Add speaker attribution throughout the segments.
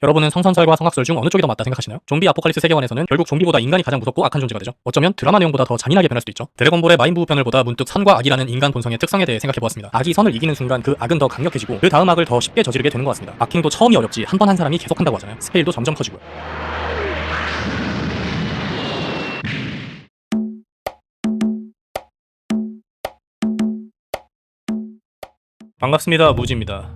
Speaker 1: 여러분은 성선설과 성악설 중 어느 쪽이 더 맞다 생각하시나요? 좀비 아포칼립스 세계관에서는 결국 좀비보다 인간이 가장 무섭고 악한 존재가 되죠. 어쩌면 드라마 내용보다 더 잔인하게 변할 수도 있죠. 드래곤볼의 마인부부 편을 보다 문득 선과 악이라는 인간 본성의 특성에 대해 생각해보았습니다. 악이 선을 이기는 순간 그 악은 더 강력해지고 그 다음 악을 더 쉽게 저지르게 되는 것 같습니다. 악행도 처음이 어렵지 한 번 한 사람이 계속 한다고 하잖아요. 스케일도 점점 커지고요. 반갑습니다. 무지입니다.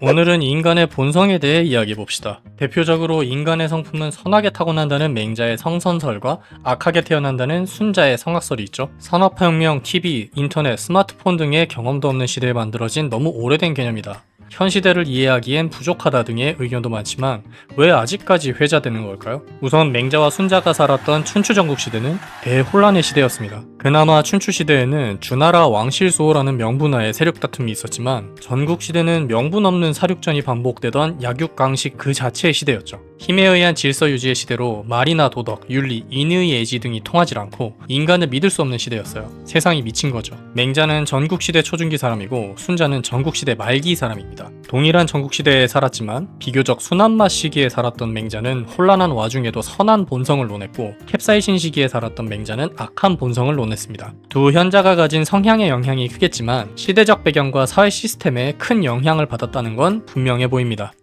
Speaker 1: 오늘은 인간의 본성에 대해 이야기해봅시다. 대표적으로 인간의 성품은 선하게 타고난다는 맹자의 성선설과 악하게 태어난다는 순자의 성악설이 있죠. 산업혁명, TV, 인터넷, 스마트폰 등의 경험도 없는 시대에 만들어진 너무 오래된 개념이다. 현 시대를 이해하기엔 부족하다 등의 의견도 많지만 왜 아직까지 회자되는 걸까요? 우선 맹자와 순자가 살았던 춘추전국시대는 대혼란의 시대였습니다. 그나마 춘추시대에는 주나라 왕실수호라는 명분하에 세력 다툼이 있었지만 전국시대는 명분 없는 사륙전이 반복되던 약육강식 그 자체의 시대였죠. 힘에 의한 질서 유지의 시대로 말이나 도덕, 윤리, 인의 예지 등이 통하지 않고 인간을 믿을 수 없는 시대였어요. 세상이 미친 거죠. 맹자는 전국시대 초중기 사람이고 순자는 전국시대 말기 사람입니다. 동일한 전국시대에 살았지만 비교적 순한맛 시기에 살았던 맹자는 혼란한 와중에도 선한 본성을 논했고 캡사이신 시기에 살았던 맹자는 악한 본성을 논했습니다. 두 현자가 가진 성향의 영향이 크겠지만 시대적 배경과 사회 시스템에 큰 영향을 받았다는 건 분명해 보입니다.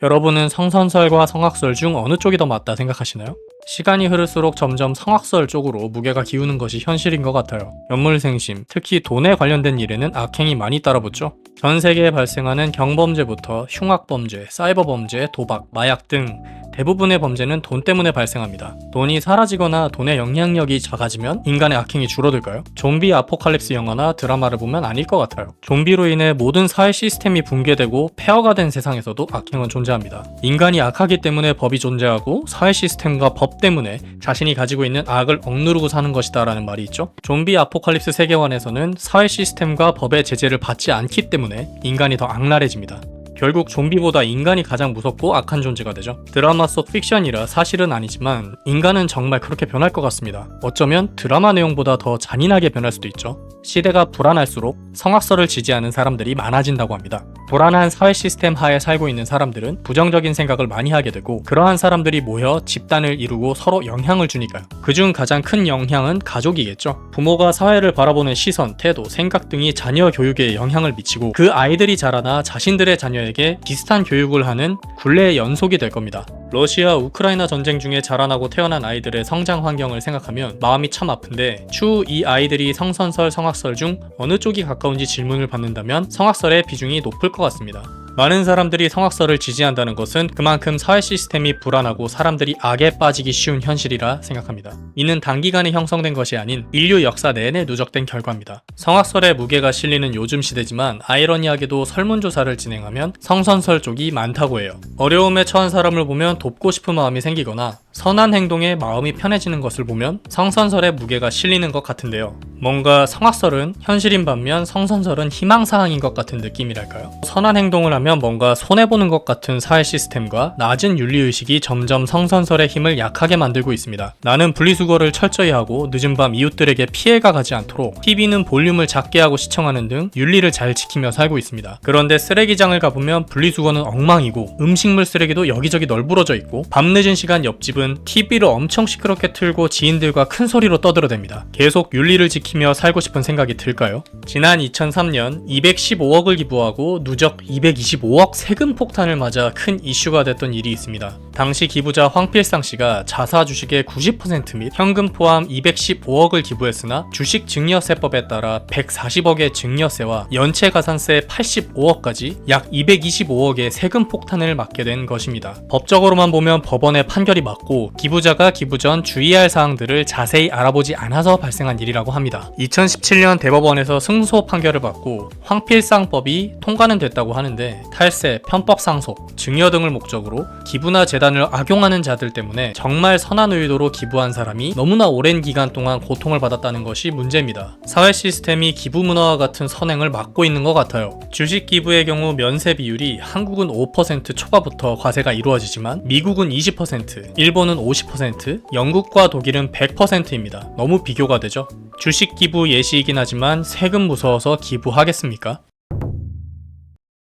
Speaker 1: 여러분은 성선설과 성악설 중 어느 쪽이 더 맞다 생각하시나요? 시간이 흐를수록 점점 성악설 쪽으로 무게가 기우는 것이 현실인 것 같아요. 연물생심, 특히 돈에 관련된 일에는 악행이 많이 따라붙죠. 전 세계에 발생하는 경범죄부터 흉악범죄, 사이버범죄, 도박, 마약 등 대부분의 범죄는 돈 때문에 발생합니다. 돈이 사라지거나 돈의 영향력이 작아지면 인간의 악행이 줄어들까요? 좀비 아포칼립스 영화나 드라마를 보면 아닐 것 같아요. 좀비로 인해 모든 사회 시스템이 붕괴되고 폐허가 된 세상에서도 악행은 존재합니다. 인간이 악하기 때문에 법이 존재하고 사회 시스템과 법 때문에 자신이 가지고 있는 악을 억누르고 사는 것이다 라는 말이 있죠. 좀비 아포칼립스 세계관에서는 사회 시스템과 법의 제재를 받지 않기 때문에 인간이 더 악랄해집니다. 결국 좀비보다 인간이 가장 무섭고 악한 존재가 되죠. 드라마 속 픽션이라 사실은 아니지만 인간은 정말 그렇게 변할 것 같습니다. 어쩌면 드라마 내용보다 더 잔인하게 변할 수도 있죠. 시대가 불안할수록 성악설을 지지하는 사람들이 많아진다고 합니다. 불안한 사회 시스템 하에 살고 있는 사람들은 부정적인 생각을 많이 하게 되고 그러한 사람들이 모여 집단을 이루고 서로 영향을 주니까요. 그중 가장 큰 영향은 가족이겠죠. 부모가 사회를 바라보는 시선, 태도, 생각 등이 자녀 교육에 영향을 미치고 그 아이들이 자라나 자신들의 자녀에게 비슷한 교육을 하는 굴레의 연속이 될 겁니다. 러시아, 우크라이나 전쟁 중에 자라나고 태어난 아이들의 성장 환경을 생각하면 마음이 참 아픈데 추후 이 아이들이 성선설, 성악설 중 어느 쪽이 가까운지 질문을 받는다면 성악설의 비중이 높을 것 같습니다. 많은 사람들이 성악설을 지지한다는 것은 그만큼 사회 시스템이 불안하고 사람들이 악에 빠지기 쉬운 현실이라 생각합니다. 이는 단기간에 형성된 것이 아닌 인류 역사 내내 누적된 결과입니다. 성악설의 무게가 실리는 요즘 시대지만 아이러니하게도 설문조사를 진행하면 성선설 쪽이 많다고 해요. 어려움에 처한 사람을 보면 돕고 싶은 마음이 생기거나 선한 행동에 마음이 편해지는 것을 보면 성선설의 무게가 실리는 것 같은데요. 뭔가 성악설은 현실인 반면 성선설은 희망사항인 것 같은 느낌이랄까요? 선한 행동을 하면 뭔가 손해보는 것 같은 사회 시스템과 낮은 윤리의식이 점점 성선설의 힘을 약하게 만들고 있습니다. 나는 분리수거를 철저히 하고 늦은 밤 이웃들에게 피해가 가지 않도록 TV는 볼륨을 작게 하고 시청하는 등 윤리를 잘 지키며 살고 있습니다. 그런데 쓰레기장을 가보면 분리수거는 엉망이고 음식물 쓰레기도 여기저기 널브러져 있고 밤늦은 시간 옆집은 TV를 엄청 시끄럽게 틀고 지인들과 큰 소리로 떠들어댑니다. 계속 윤리를 지키며 살고 싶은 생각이 들까요? 지난 2003년 215억을 기부하고 누적 225억 세금 폭탄을 맞아 큰 이슈가 됐던 일이 있습니다. 당시 기부자 황필상 씨가 자사 주식의 90% 및 현금 포함 215억을 기부했으나 주식 증여세법에 따라 140억의 증여세와 연체 가산세 85억까지 약 225억의 세금 폭탄을 맞게 된 것입니다. 법적으로만 보면 법원의 판결이 맞고 기부자가 기부 전 주의할 사항들을 자세히 알아보지 않아서 발생한 일이라고 합니다. 2017년 대법원에서 승소 판결을 받고 황필상법이 통과는 됐다고 하는데 탈세, 편법 상속, 증여 등을 목적으로 기부나 재단을 악용하는 자들 때문에 정말 선한 의도로 기부한 사람이 너무나 오랜 기간 동안 고통을 받았다는 것이 문제입니다. 사회 시스템이 기부 문화와 같은 선행을 막고 있는 것 같아요. 주식 기부의 경우 면세 비율이 한국은 5% 초과부터 과세가 이루어지지만 미국은 20%, 일본은 50%, 영국과 독일은 100%입니다. 너무 비교가 되죠? 주식 기부 예시이긴 하지만 세금 무서워서 기부하겠습니까?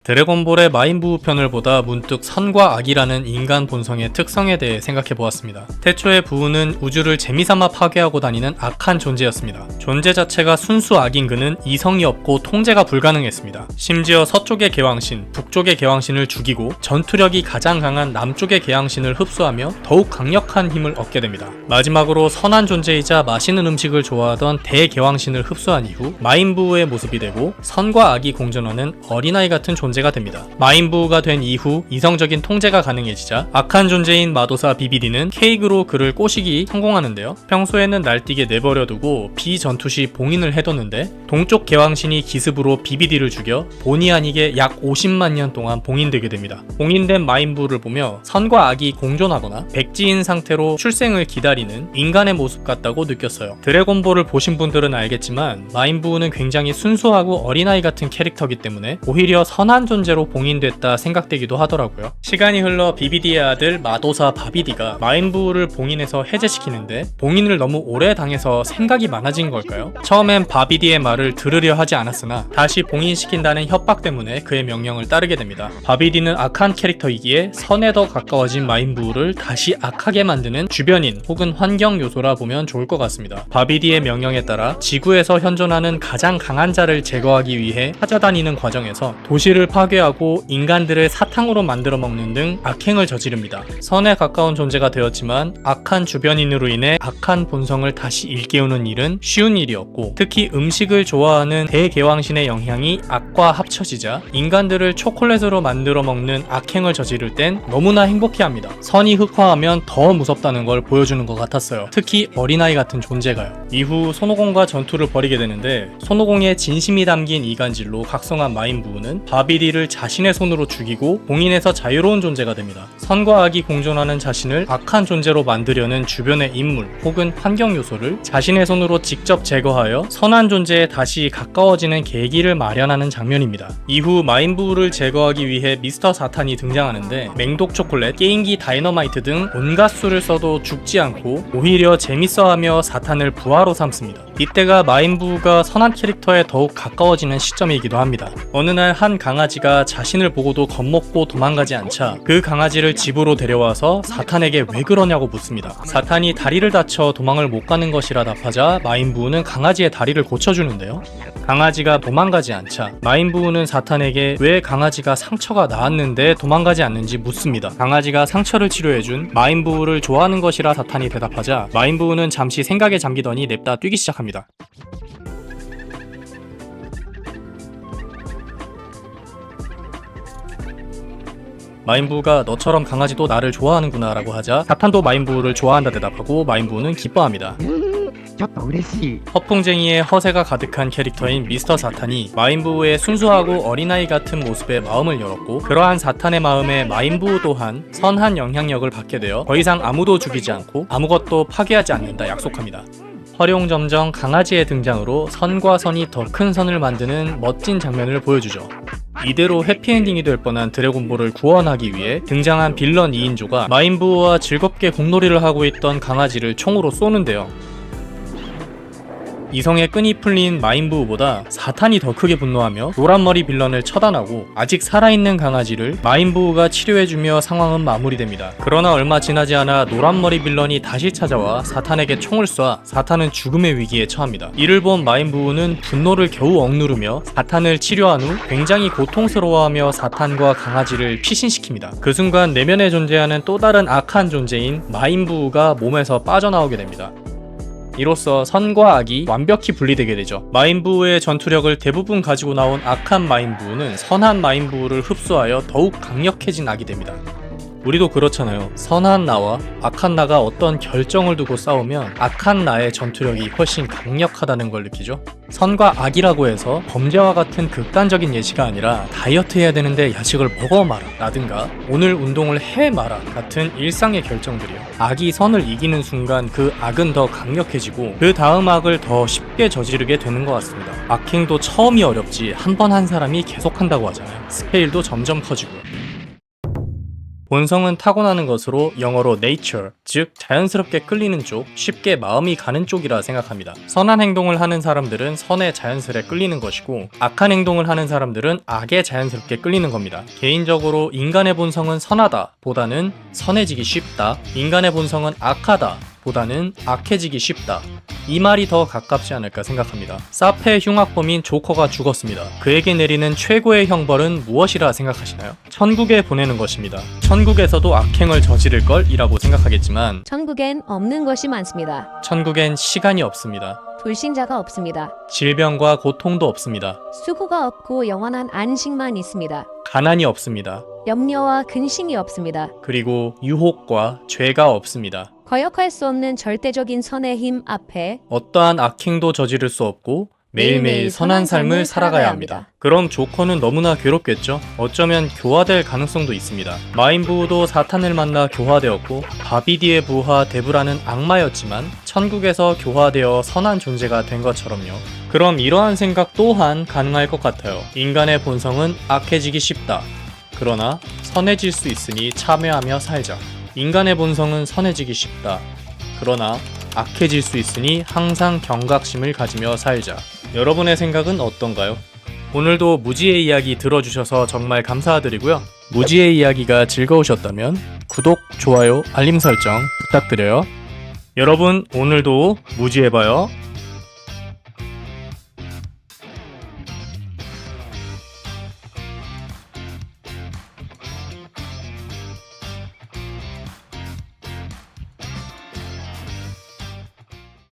Speaker 1: 드래곤볼의 마인부 편을 보다 문득 선과 악이라는 인간 본성의 특성에 대해 생각해보았습니다. 태초의 부우는 우주를 재미삼아 파괴하고 다니는 악한 존재였습니다. 존재 자체가 순수 악인 그는 이성이 없고 통제가 불가능했습니다. 심지어 서쪽의 개왕신, 북쪽의 개왕신을 죽이고 전투력이 가장 강한 남쪽의 개왕신을 흡수하며 더욱 강력한 힘을 얻게 됩니다. 마지막으로 선한 존재이자 맛있는 음식을 좋아하던 대개왕신을 흡수한 이후 마인부의 모습이 되고 선과 악이 공존하는 어린아이 같은 존재가 됩니다. 마인부가 된 이후 이성적인 통제가 가능해지자 악한 존재인 마도사 비비디는 케이크로 그를 꼬시기 성공하는데요. 평소에는 날뛰게 내버려두고 비전투 시 봉인을 해뒀는데 동쪽 개왕신이 기습으로 비비디를 죽여 본의 아니게 약 50만 년 동안 봉인되게 됩니다. 봉인된 마인부를 보며 선과 악이 공존하거나 백지인 상태로 출생을 기다리는 인간의 모습 같다고 느꼈어요. 드래곤볼을 보신 분들은 알겠지만 마인부는 굉장히 순수하고 어린아이 같은 캐릭터이기 때문에 오히려 선한 존재로 봉인됐다 생각되기도 하더라고요. 시간이 흘러 비비디의 아들 마도사 바비디가 마인부를 봉인해서 해제시키는데 봉인을 너무 오래 당해서 생각이 많아진 걸까요? 처음엔 바비디의 말을 들으려 하지 않았으나 다시 봉인시킨다는 협박 때문에 그의 명령을 따르게 됩니다. 바비디는 악한 캐릭터이기에 선에 더 가까워진 마인부를 다시 악하게 만드는 주변인 혹은 환경 요소라 보면 좋을 것 같습니다. 바비디의 명령에 따라 지구에서 현존하는 가장 강한 자를 제거하기 위해 찾아다니는 과정에서 도시를 파괴하고 인간들을 사탕으로 만들어 먹는 등 악행을 저지릅니다. 선에 가까운 존재가 되었지만 악한 주변인으로 인해 악한 본성을 다시 일깨우는 일은 쉬운 일이었고 특히 음식을 좋아하는 대개왕신의 영향이 악과 합쳐지자 인간들을 초콜릿으로 만들어 먹는 악행을 저지를 땐 너무나 행복해합니다. 선이 흑화하면 더 무섭다는 걸 보여주는 것 같았어요. 특히 어린아이 같은 존재가요. 이후 손오공과 전투를 벌이게 되는데 손오공의 진심이 담긴 이간질로 각성한 마인부는 바비디를 자신의 손으로 죽이고 봉인해서 자유로운 존재가 됩니다. 선과 악이 공존하는 자신을 악한 존재로 만들려는 주변의 인물 혹은 환경 요소를 자신의 손으로 직접 제거하여 선한 존재에 다시 가까워지는 계기를 마련하는 장면입니다. 이후 마인부를 제거하기 위해 미스터 사탄이 등장하는데 맹독 초콜릿, 게임기 다이너마이트 등 온갖 수를 써도 죽지 않고 오히려 재밌어하며 사탄을 부하로 삼습니다. 이때가 마인부가 선한 캐릭터에 더욱 가까워지는 시점이기도 합니다. 어느 날 한 강아지가 자신을 보고도 겁먹고 도망가지 않자 그 강아지를 집으로 데려와서 사탄에게 왜 그러냐고 묻습니다. 사탄이 다리를 다쳐 도망을 못 가는 것이라 답하자 마인부는 강아지의 다리를 고쳐주는데요. 강아지가 도망가지 않자 마인부는 사탄에게 왜 강아지가 상처가 나았는데 도망가지 않는지 묻습니다. 강아지가 상처를 치료해준 마인부를 좋아하는 것이라 사탄이 대답하자 마인부는 잠시 생각에 잠기더니 냅다 뛰기 시작합니다. 마인부가 너처럼 강아지도 나를 좋아하는구나 라고 하자 사탄도 마인부를 좋아한다 대답하고 마인부는 기뻐합니다. 허풍쟁이의 허세가 가득한 캐릭터인 미스터 사탄이 마인부의 순수하고 어린아이 같은 모습에 마음을 열었고 그러한 사탄의 마음에 마인부 또한 선한 영향력을 받게 되어 더 이상 아무도 죽이지 않고 아무것도 파괴하지 않는다 약속합니다. 활용점정 강아지의 등장으로 선과 선이 더 큰 선을 만드는 멋진 장면을 보여주죠. 이대로 해피엔딩이 될 뻔한 드래곤볼을 구원하기 위해 등장한 빌런 2인조가 마인부와 즐겁게 공놀이를 하고 있던 강아지를 총으로 쏘는데요. 이성의 끈이 풀린 마인부보다 사탄이 더 크게 분노하며 노란머리 빌런을 처단하고 아직 살아있는 강아지를 마인부가 치료해주며 상황은 마무리됩니다. 그러나 얼마 지나지 않아 노란머리 빌런이 다시 찾아와 사탄에게 총을 쏴 사탄은 죽음의 위기에 처합니다. 이를 본 마인부는 분노를 겨우 억누르며 사탄을 치료한 후 굉장히 고통스러워하며 사탄과 강아지를 피신시킵니다. 그 순간 내면에 존재하는 또 다른 악한 존재인 마인부가 몸에서 빠져나오게 됩니다. 이로써 선과 악이 완벽히 분리되게 되죠. 마인부의 전투력을 대부분 가지고 나온 악한 마인부는 선한 마인부를 흡수하여 더욱 강력해진 악이 됩니다. 우리도 그렇잖아요. 선한 나와 악한 나가 어떤 결정을 두고 싸우면 악한 나의 전투력이 훨씬 강력하다는 걸 느끼죠. 선과 악이라고 해서 범죄와 같은 극단적인 예시가 아니라 다이어트 해야 되는데 야식을 먹어 마라 라든가 오늘 운동을 해 마라 같은 일상의 결정들이요. 악이 선을 이기는 순간 그 악은 더 강력해지고 그 다음 악을 더 쉽게 저지르게 되는 것 같습니다. 악행도 처음이 어렵지 한 번 한 사람이 계속한다고 하잖아요. 스케일도 점점 커지고요. 본성은 타고나는 것으로 영어로 nature, 즉 자연스럽게 끌리는 쪽, 쉽게 마음이 가는 쪽이라 생각합니다. 선한 행동을 하는 사람들은 선에 자연스레 끌리는 것이고 악한 행동을 하는 사람들은 악에 자연스럽게 끌리는 겁니다. 개인적으로 인간의 본성은 선하다 보다는 선해지기 쉽다, 인간의 본성은 악하다 보다는 악해지기 쉽다, 이 말이 더 가깝지 않을까 생각합니다. 사페의 흉악범인 조커가 죽었습니다. 그에게 내리는 최고의 형벌은 무엇이라 생각하시나요? 천국에 보내는 것입니다. 천국에서도 악행을 저지를 걸 이라고 생각하겠지만
Speaker 2: 천국엔 없는 것이 많습니다.
Speaker 1: 천국엔 시간이 없습니다.
Speaker 2: 불신자가 없습니다.
Speaker 1: 질병과 고통도 없습니다.
Speaker 2: 수고가 없고 영원한 안식만 있습니다.
Speaker 1: 가난이 없습니다.
Speaker 2: 염려와 근심이 없습니다.
Speaker 1: 그리고 유혹과 죄가 없습니다.
Speaker 2: 거역할 수 없는 절대적인 선의 힘 앞에
Speaker 1: 어떠한 악행도 저지를 수 없고 매일매일 선한 삶을 살아가야 합니다. 그럼 조커는 너무나 괴롭겠죠? 어쩌면 교화될 가능성도 있습니다. 마인부우도 사탄을 만나 교화되었고 바비디의 부하 데브라는 악마였지만 천국에서 교화되어 선한 존재가 된 것처럼요. 그럼 이러한 생각 또한 가능할 것 같아요. 인간의 본성은 악해지기 쉽다. 그러나 선해질 수 있으니 참여하며 살자. 인간의 본성은 선해지기 쉽다. 그러나 악해질 수 있으니 항상 경각심을 가지며 살자. 여러분의 생각은 어떤가요? 오늘도 무지의 이야기 들어주셔서 정말 감사드리고요. 무지의 이야기가 즐거우셨다면 구독, 좋아요, 알림 설정 부탁드려요. 여러분 오늘도 무지해봐요.